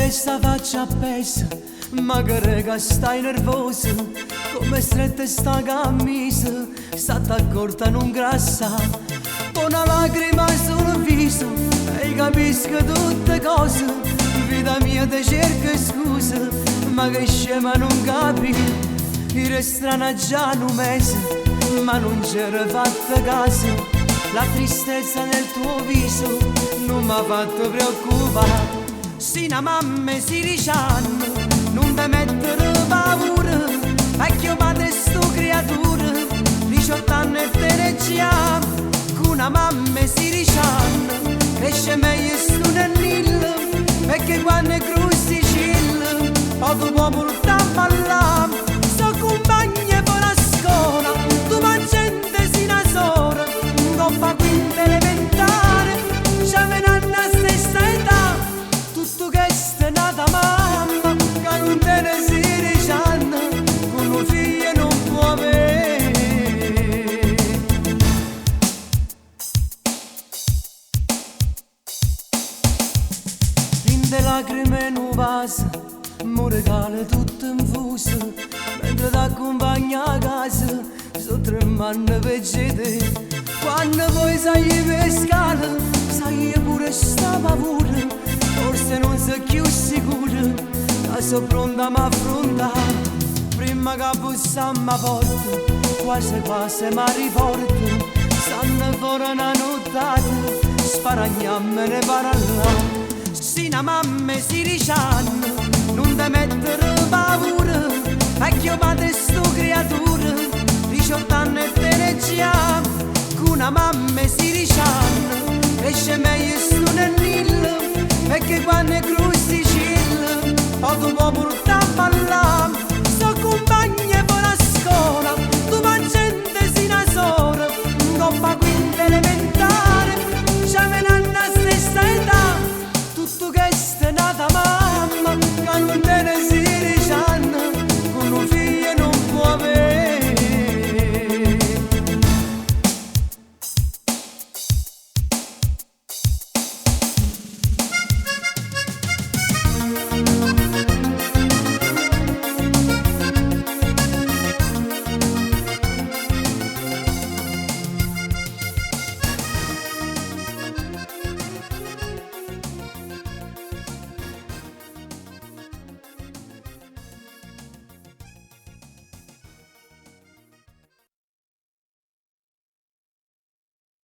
sta faccia appesa, magari che stai nervosa, come stretta sta camisa, sta accorta non grassa, una lacrima sul viso, e capisco tutte cose, vita mia te cerca scusa, ma che scema non capi, era strana già un mese, ma non c'era fatta caso, la tristezza nel tuo viso non mi ha fatto preoccupare. Sina mamme si risanno, non ti mettere paura, vecchio padre sto creatura, 18 anni e te ne chiamo, con una mamma si risanno, cresce meglio sto nell'illo, perché quando è crussi cielo, poi tu puoi portare a ballare, sto compagni per la scuola, tu mangiante si una sora, non fa quinta elementare, c'è venendo a stessa età, tutto che è nata mamma, che non te ne si risanno, con un figlio non può avere. In de lacrime in un vaso, mi regala tutto infuso, mentre ti accompagna a casa, sono 3 anni per te. Quando poi sai per scala, sai pure sta paura, forse non sei più sicura, che sono pronta a m'affrontare, prima che bussam a porta, quasi quasi mi riporta, stanno fuori una nottata, sparagnamene parallà. Sina mamme si risanno, non ti mettere paura, vecchio padre sto creatura, 18 anni e te ne chiamo, con una mamma si risanno, cresce meglio sto nell'illo, perché quando è crussi cielo, poi tu puoi portare a ballare.